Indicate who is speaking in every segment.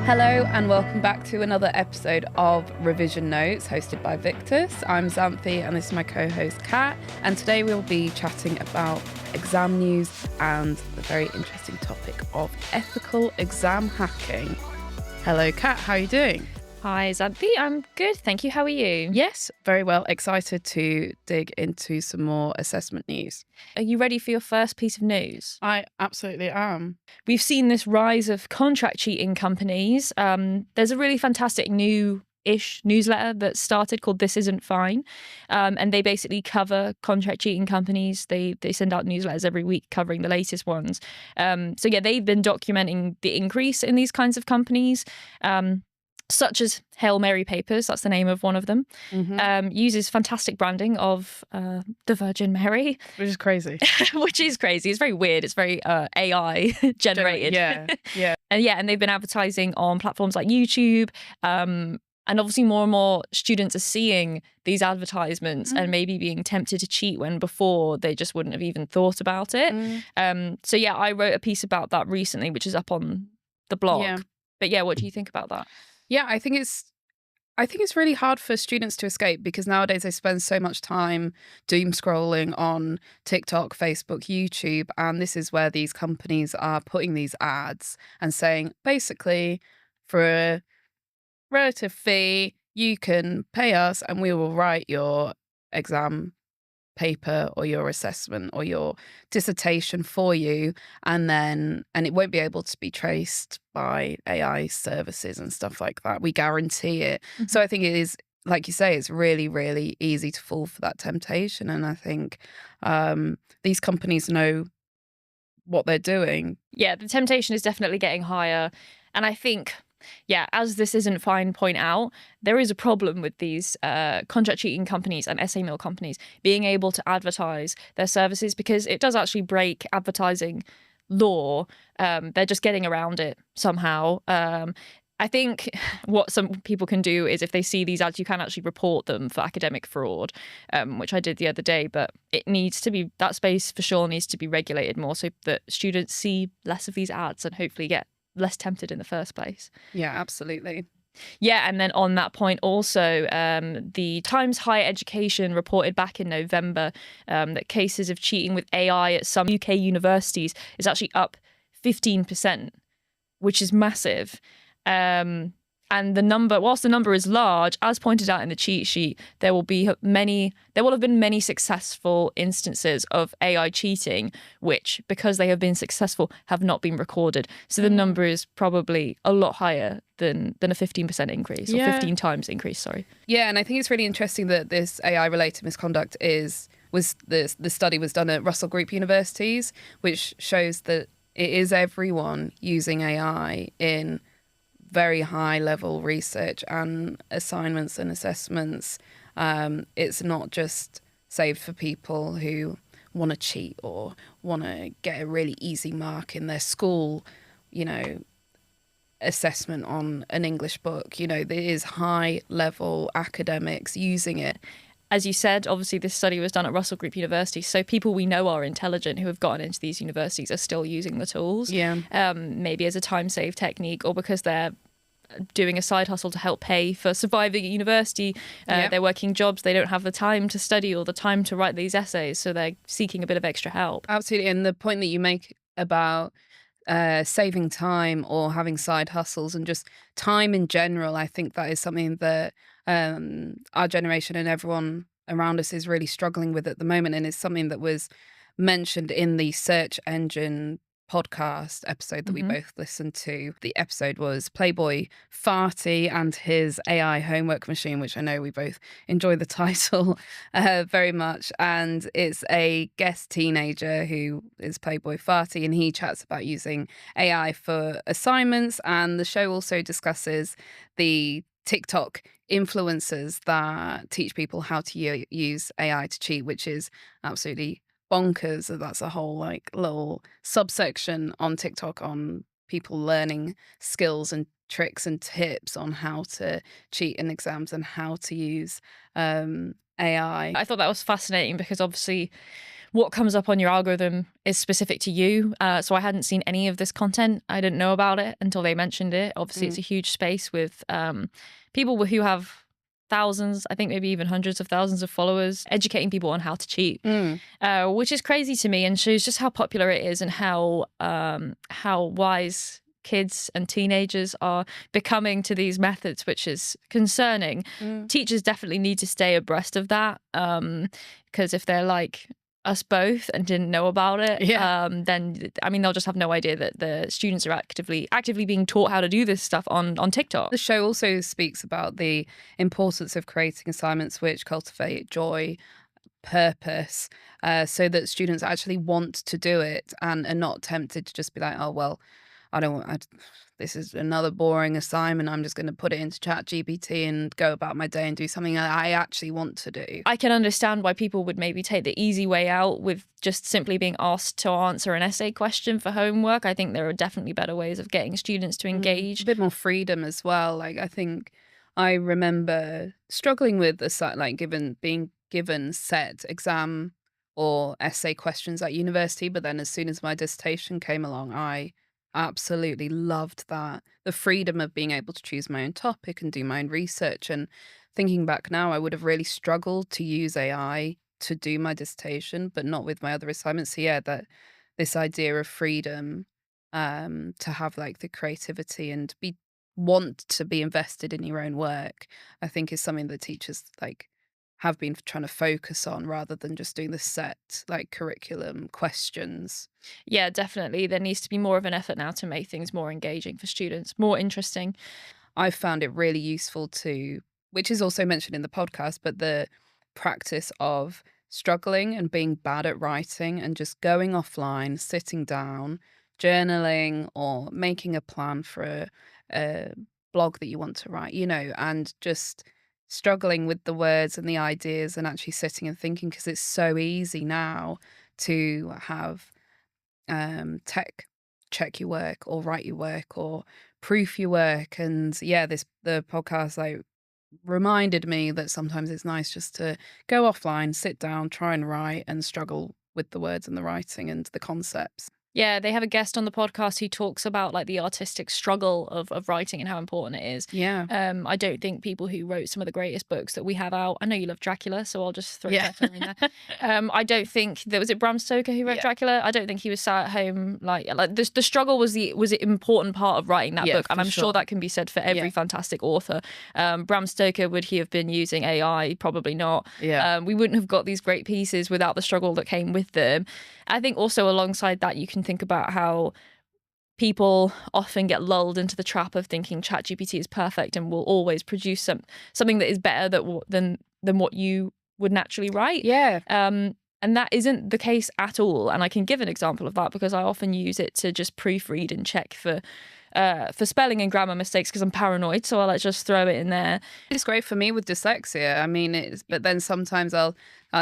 Speaker 1: Hello and welcome back to another episode of Revision Notes hosted by VICTVS. I'm Xanthe and this is my co-host Kat, and today we'll be chatting about exam news and the very interesting topic of ethical exam hacking. Hello Kat, how are you doing?
Speaker 2: Hi Xanthe, I'm good, thank you. How are you?
Speaker 1: Yes, very well. Excited to dig into some more assessment news.
Speaker 2: Are you ready for your first piece of news?
Speaker 1: I absolutely am.
Speaker 2: We've seen this rise of contract cheating companies. There's a really fantastic new-ish newsletter that started called This Isn't Fine. And they basically cover contract cheating companies. They send out newsletters every week covering the latest ones. So yeah, they've been documenting the increase in these kinds of companies. Such as Hail Mary Papers, that's the name of one of them, uses fantastic branding of the Virgin Mary.
Speaker 1: Which is crazy.
Speaker 2: Which is crazy. It's very weird. It's very AI generated.
Speaker 1: Yeah.
Speaker 2: And they've been advertising on platforms like YouTube. And obviously more and more students are seeing these advertisements and maybe being tempted to cheat when before they just wouldn't have even thought about it. So yeah, I wrote a piece about that recently, which is up on the blog.
Speaker 1: Yeah.
Speaker 2: But yeah, what do you think about that?
Speaker 1: Yeah, I think it's really hard for students to escape because nowadays they spend so much time doom scrolling on TikTok, Facebook, YouTube, and this is where these companies are putting these ads and saying, basically, for a relative fee, you can pay us and we will write your exam paper or your assessment or your dissertation for you, and it won't be able to be traced by AI services and stuff like that. We guarantee it. So I think it is, like you say, it's really, really easy to fall for that temptation. And I think these companies know what they're doing.
Speaker 2: Yeah, the temptation is definitely getting higher. And I think, yeah, as This Isn't Fine point out, there is a problem with these contract cheating companies and essay mill companies being able to advertise their services because it does actually break advertising law. They're just getting around it somehow. I think what some people can do is if they see these ads, you can actually report them for academic fraud, which I did the other day. But it needs to be, that space for sure needs to be regulated more so that students see less of these ads and hopefully get less tempted in the first place.
Speaker 1: Yeah, absolutely.
Speaker 2: Yeah, and then on that point also, the Times Higher Education reported back in November that cases of cheating with AI at some UK universities is actually up 15%, which is massive. And the number, whilst the number is large, as pointed out in the cheat sheet, there will have been many successful instances of AI cheating, which, because they have been successful, have not been recorded. So the number is probably a lot higher than a 15% increase, or 15 times increase, sorry.
Speaker 1: Yeah, and I think it's really interesting that this AI-related misconduct the study was done at Russell Group universities, which shows that it is everyone using AI in very high level research and assignments and assessments. It's not just saved for people who want to cheat or want to get a really easy mark in their school, assessment on an English book. There is high level academics using it.
Speaker 2: As you said, obviously this study was done at Russell Group University, so people we know are intelligent who have gotten into these universities are still using the tools.
Speaker 1: Yeah.
Speaker 2: Maybe as a time-save technique or because they're doing a side hustle to help pay for surviving at university. They're working jobs. They don't have the time to study or the time to write these essays, so they're seeking a bit of extra help.
Speaker 1: Absolutely. And the point that you make about saving time or having side hustles and just time in general, I think that is something that our generation and everyone around us is really struggling with at the moment, and is something that was mentioned in the search engine podcast episode that we both listened to. The episode was Playboy Farty and his AI homework machine, which I know we both enjoy the title very much. And it's a guest teenager who is Playboy Farty, and he chats about using AI for assignments. And the show also discusses the TikTok influencers that teach people how to use AI to cheat, which is absolutely bonkers. That's a whole little subsection on TikTok on people learning skills and tricks and tips on how to cheat in exams and how to use AI.
Speaker 2: I thought that was fascinating because obviously what comes up on your algorithm is specific to you. So I hadn't seen any of this content. I didn't know about it until they mentioned it. Obviously, it's a huge space with people who have thousands, I think maybe even hundreds of thousands of followers, educating people on how to cheat, which is crazy to me and shows just how popular it is and how wise kids and teenagers are becoming to these methods, which is concerning. Teachers definitely need to stay abreast of that, because if they're like us both and didn't know about it, then I mean they'll just have no idea that the students are actively being taught how to do this stuff on TikTok.
Speaker 1: The show also speaks about the importance of creating assignments which cultivate joy, purpose, so that students actually want to do it and are not tempted to just be like, oh well, I don't want. This is another boring assignment. I'm just going to put it into ChatGPT and go about my day and do something I actually want to do.
Speaker 2: I can understand why people would maybe take the easy way out with just simply being asked to answer an essay question for homework. I think there are definitely better ways of getting students to engage.
Speaker 1: A bit more freedom as well. Like I think I remember struggling with being given set exam or essay questions at university, but then as soon as my dissertation came along, I absolutely loved that. The freedom of being able to choose my own topic and do my own research. And thinking back now, I would have really struggled to use AI to do my dissertation, but not with my other assignments. So yeah, that this idea of freedom, to have like the creativity and want to be invested in your own work, I think is something that teachers like have been trying to focus on rather than just doing the set like curriculum questions.
Speaker 2: Yeah, definitely. There needs to be more of an effort now to make things more engaging for students, more interesting.
Speaker 1: I've found it really useful to, which is also mentioned in the podcast, but the practice of struggling and being bad at writing and just going offline, sitting down, journaling or making a plan for a blog that you want to write, and just struggling with the words and the ideas and actually sitting and thinking because it's so easy now to have tech check your work or write your work or proof your work. And yeah, the podcast like reminded me that sometimes it's nice just to go offline, sit down, try and write and struggle with the words and the writing and the concepts.
Speaker 2: Yeah, they have a guest on the podcast who talks about like the artistic struggle of writing and how important it is.
Speaker 1: Yeah.
Speaker 2: I don't think people who wrote some of the greatest books that we have out. I know you love Dracula, so I'll just throw Dracula in there. I don't think was it Bram Stoker who wrote Dracula. I don't think he was sat at home like the struggle was the important part of writing that book, and I'm sure that can be said for every fantastic author. Bram Stoker, would he have been using AI? Probably not. We wouldn't have got these great pieces without the struggle that came with them. I think also alongside that, you can think about how people often get lulled into the trap of thinking ChatGPT is perfect and will always produce something that is better than what you would naturally write.
Speaker 1: Yeah.
Speaker 2: And that isn't the case at all. And I can give an example of that because I often use it to just proofread and check for spelling and grammar mistakes because I'm paranoid, so I'll just throw it in there.
Speaker 1: It's great for me with dyslexia. I mean, but then sometimes I'll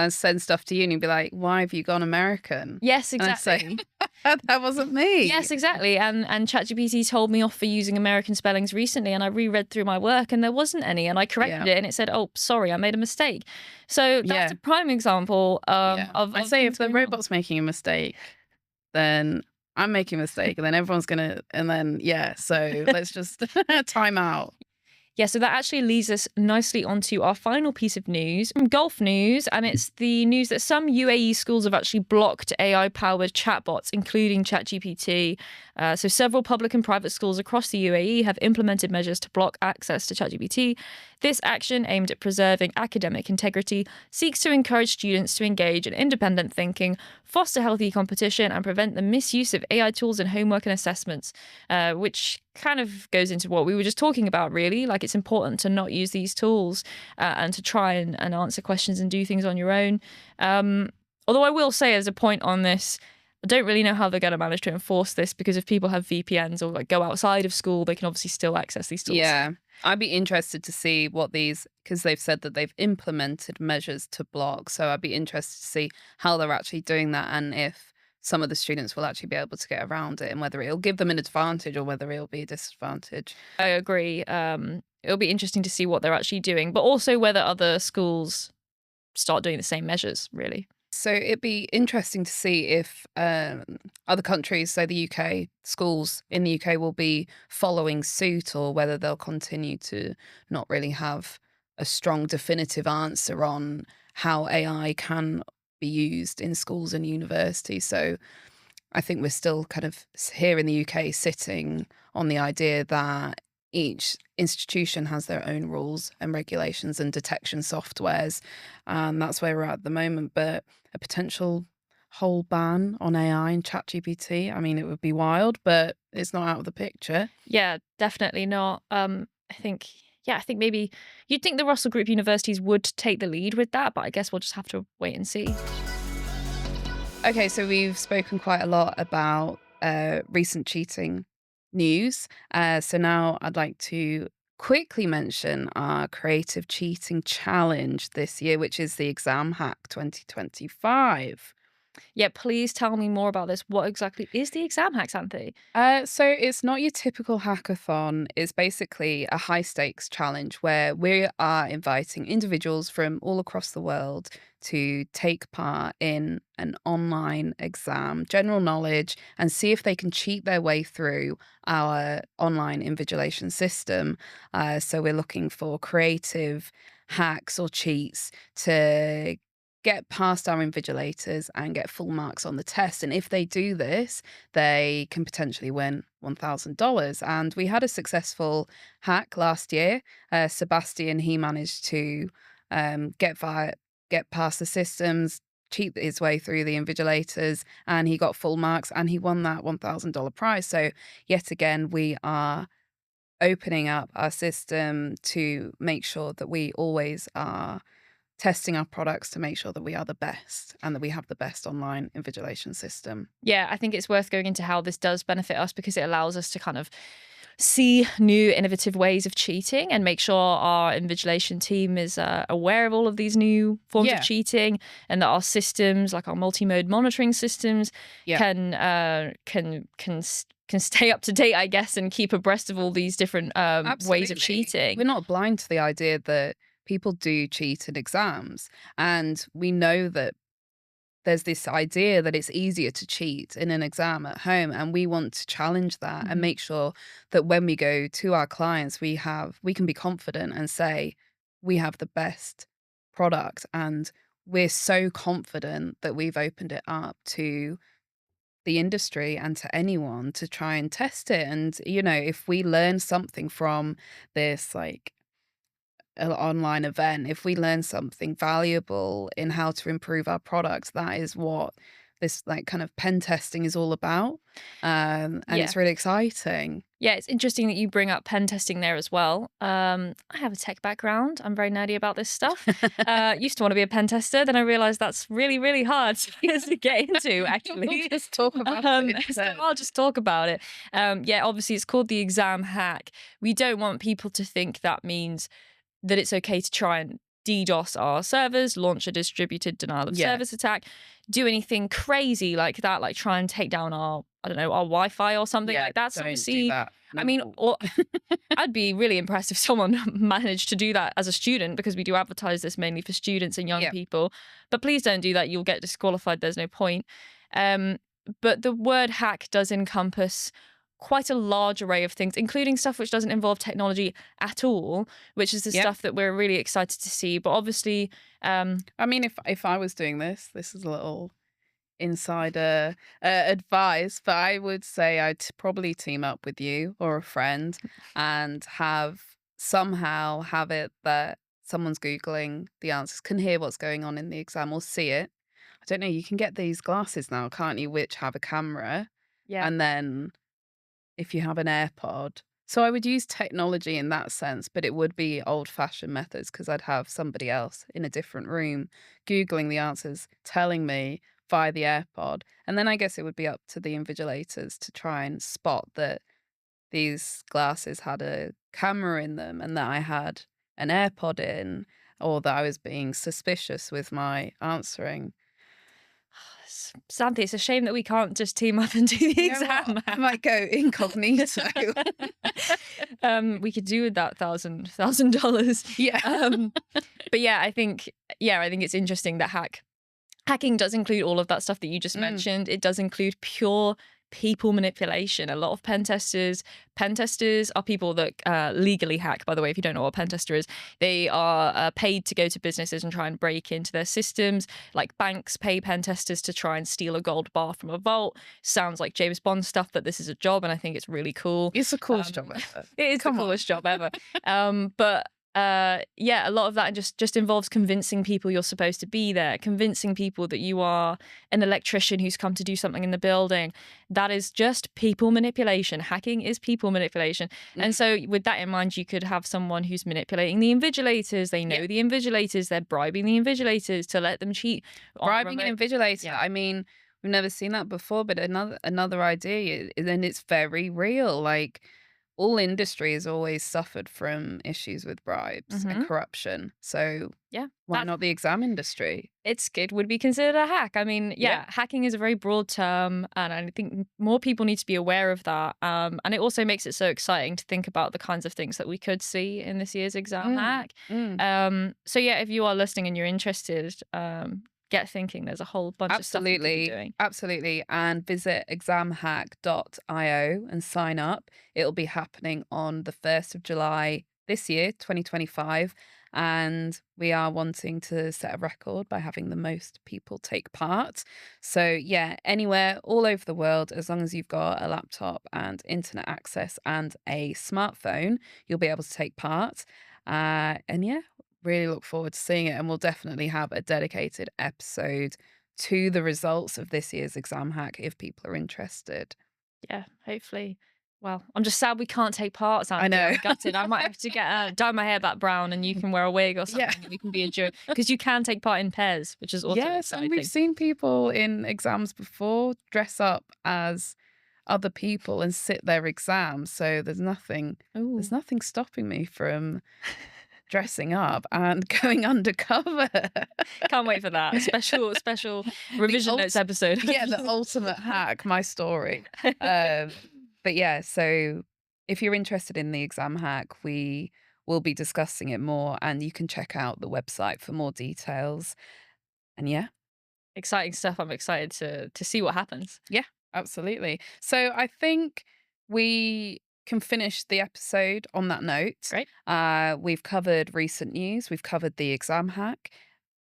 Speaker 1: send stuff to you and you'll be like, why have you gone American?
Speaker 2: Yes, exactly.
Speaker 1: That wasn't me.
Speaker 2: Yes, exactly. And ChatGPT told me off for using American spellings recently, and I reread through my work and there wasn't any, and I corrected it and it said, oh, sorry, I made a mistake. So that's a prime example of
Speaker 1: I say if the robot's making a mistake, then I'm making a mistake, and then everyone's gonna, and then so let's just time out.
Speaker 2: Yeah, so that actually leads us nicely onto our final piece of news from Gulf News, and it's the news that some UAE schools have actually blocked AI-powered chatbots, including ChatGPT. So several public and private schools across the UAE have implemented measures to block access to ChatGPT. This action, aimed at preserving academic integrity, seeks to encourage students to engage in independent thinking, foster healthy competition, and prevent the misuse of AI tools in homework and assessments, which kind of goes into what we were just talking about, really. Like, it's important to not use these tools and to try and answer questions and do things on your own. Although I will say, as a point on this, I don't really know how they're going to manage to enforce this, because if people have VPNs or like go outside of school, they can obviously still access these tools.
Speaker 1: Yeah, I'd be interested to see what because they've said that they've implemented measures to block. So I'd be interested to see how they're actually doing that, and if some of the students will actually be able to get around it, and whether it'll give them an advantage or whether it'll be a disadvantage.
Speaker 2: I agree. It'll be interesting to see what they're actually doing, but also whether other schools start doing the same measures, really.
Speaker 1: So it'd be interesting to see if other countries, so the UK, schools in the UK will be following suit, or whether they'll continue to not really have a strong definitive answer on how AI can be used in schools and universities. So I think we're still kind of here in the UK sitting on the idea that each institution has their own rules and regulations and detection softwares. And that's where we're at the moment. But a potential whole ban on AI and ChatGPT, I mean, it would be wild, but it's not out of the picture.
Speaker 2: Yeah, definitely not. I think, yeah, I think maybe you'd think the Russell Group universities would take the lead with that, but I guess we'll just have to wait and see.
Speaker 1: Okay, so we've spoken quite a lot about recent cheating news. So now I'd like to quickly mention our creative cheating challenge this year, which is the Exam Hack 2025.
Speaker 2: Yeah, please tell me more about this. What exactly is the exam hack, Xanthe?
Speaker 1: So it's not your typical hackathon. It's basically a high stakes challenge where we are inviting individuals from all across the world to take part in an online exam, general knowledge, and see if they can cheat their way through our online invigilation system. So we're looking for creative hacks or cheats to get past our invigilators and get full marks on the test. And if they do this, they can potentially win $1,000. And we had a successful hack last year. Sebastian, he managed to get past the systems, cheat his way through the invigilators, and he got full marks and he won that $1,000 prize. So yet again, we are opening up our system to make sure that we always are testing our products to make sure that we are the best and that we have the best online invigilation system.
Speaker 2: Yeah, I think it's worth going into how this does benefit us because it allows us to kind of see new innovative ways of cheating and make sure our invigilation team is aware of all of these new forms of
Speaker 1: Yeah.
Speaker 2: cheating, and that our systems, like our multi-mode monitoring systems,
Speaker 1: Yeah.
Speaker 2: can stay up to date, I guess, and keep abreast of all these different ways of
Speaker 1: Absolutely.
Speaker 2: cheating.
Speaker 1: We're not blind to the idea that people do cheat in exams. And we know that there's this idea that it's easier to cheat in an exam at home. And we want to challenge that and
Speaker 2: Mhm.
Speaker 1: make sure that when we go to our clients, we can be confident and say, we have the best product. And we're so confident that we've opened it up to the industry and to anyone to try and test it. And, if we learn something from this, like, online event, if we learn something valuable in how to improve our product, that is what this, like, kind of pen testing is all about. And
Speaker 2: Yeah.
Speaker 1: it's really exciting.
Speaker 2: Yeah, it's interesting that you bring up pen testing there as well. I have a tech background. I'm very nerdy about this stuff. Used to want to be a pen tester, then I realized that's really, really hard to get into, actually.
Speaker 1: We'll just talk about it
Speaker 2: So
Speaker 1: instead.
Speaker 2: I'll just talk about it. Yeah, obviously, it's called the exam hack. We don't want people to think that means that it's okay to try and DDoS our servers, launch a distributed denial of
Speaker 1: Yeah.
Speaker 2: service attack, do anything crazy like that, like try and take down our, I don't know, our Wi-Fi or something
Speaker 1: Yeah,
Speaker 2: like that. So
Speaker 1: don't do
Speaker 2: obviously,
Speaker 1: that.
Speaker 2: I mean,
Speaker 1: No.
Speaker 2: or I'd be really impressed if someone managed to do that as a student, because we do advertise this mainly for students and young
Speaker 1: Yeah.
Speaker 2: people. But please don't do that. You'll get disqualified. There's no point. But the word hack does encompass quite a large array of things, including stuff which doesn't involve technology at all, which is the
Speaker 1: Yep.
Speaker 2: stuff that we're really excited to see. But obviously,
Speaker 1: I mean, if I was doing this is a little insider advice, but I would say I'd probably team up with you or a friend and somehow have it that someone's Googling the answers, can hear what's going on in the exam or see it. I don't know, you can get these glasses now, can't you, which have a camera,
Speaker 2: yeah.
Speaker 1: and then if you have an AirPod. So I would use technology in that sense, but it would be old-fashioned methods because I'd have somebody else in a different room Googling the answers, telling me via the AirPod. And then I guess it would be up to the invigilators to try and spot that these glasses had a camera in them and that I had an AirPod in, or that I was being suspicious with my answering.
Speaker 2: Xanthe, it's a shame that we can't just team up and do the
Speaker 1: You know what?
Speaker 2: exam.
Speaker 1: I might go incognito.
Speaker 2: We could do with that $1,000.
Speaker 1: Yeah.
Speaker 2: But yeah, I think it's interesting that hack Hacking does include all of that stuff that you just mentioned. It does include pure people manipulation. A lot of pen testers are people that legally hack, by the way, if you don't know what a pen tester is. They are paid to go to businesses and try and break into their systems. Like banks pay pen testers to try and steal a gold bar from a vault. Sounds like James Bond stuff, but this is a job, and I think it's really cool.
Speaker 1: It's the coolest job ever.
Speaker 2: It is the coolest job ever. But yeah, a lot of that just involves convincing people you're supposed to be there, convincing people that you are an electrician who's come to do something in the building. That is just people manipulation. Hacking is people manipulation. And so with that in mind, you could have someone who's manipulating the invigilators. They know the invigilators. They're bribing the invigilators to let them cheat.
Speaker 1: Bribing an invigilator. I mean, we've never seen that before, but another idea, and it's very real. Like, all industry has always suffered from issues with bribes and corruption. So
Speaker 2: Yeah,
Speaker 1: why not the exam industry?
Speaker 2: It would be considered a hack. I mean, hacking is a very broad term, and I think more people need to be aware of that. And it also makes it so exciting to think about the kinds of things that we could see in this year's exam hack. So yeah, if you are listening and you're interested, get thinking. There's a whole bunch of stuff you could be doing.
Speaker 1: Absolutely. And visit examhack.io and sign up. It'll be happening on the 1st of July this year, 2025. And we are wanting to set a record by having the most people take part. So yeah, anywhere, all over the world, as long as you've got a laptop and internet access and a smartphone, you'll be able to take part. And yeah, really look forward to seeing it, and we'll definitely have a dedicated episode to the results of this year's exam hack if people are interested.
Speaker 2: Yeah, hopefully. Well, I'm just sad we can't take part, Xanthe.
Speaker 1: I know.
Speaker 2: I'm gutted. I might have to get dye my hair back brown, and you can wear a wig or something. And we can be a duo, because you can take part in pairs, which is also exciting.
Speaker 1: And we've seen people in exams before dress up as other people and sit their exams. So there's nothing stopping me from dressing up and going undercover.
Speaker 2: Can't wait for that special revision notes episode.
Speaker 1: Yeah, the ultimate hack, my story. But yeah, so if you're interested in the exam hack, we will be discussing it more, and you can check out the website for more details. And yeah,
Speaker 2: exciting stuff. I'm excited to see what happens.
Speaker 1: Yeah, absolutely. So I think we can finish the episode on that note.
Speaker 2: Great.
Speaker 1: We've covered recent news. We've covered the exam hack.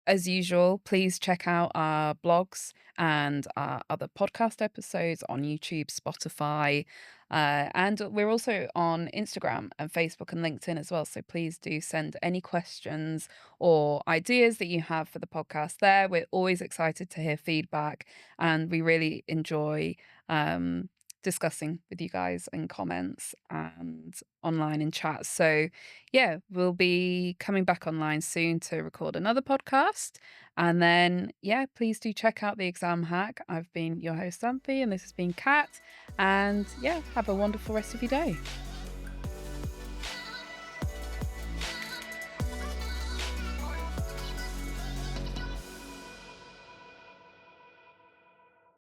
Speaker 1: As usual, please check out our blogs and our other podcast episodes on YouTube, Spotify, and we're also on Instagram and Facebook and LinkedIn as well. So please do send any questions or ideas that you have for the podcast there. We're always excited to hear feedback, and we really enjoy discussing with you guys in comments and online in chat. So yeah, we'll be coming back online soon to record another podcast. And then yeah, please do check out the exam hack. I've been your host Xanthe, and this has been Kat. And yeah, have a wonderful rest of your day.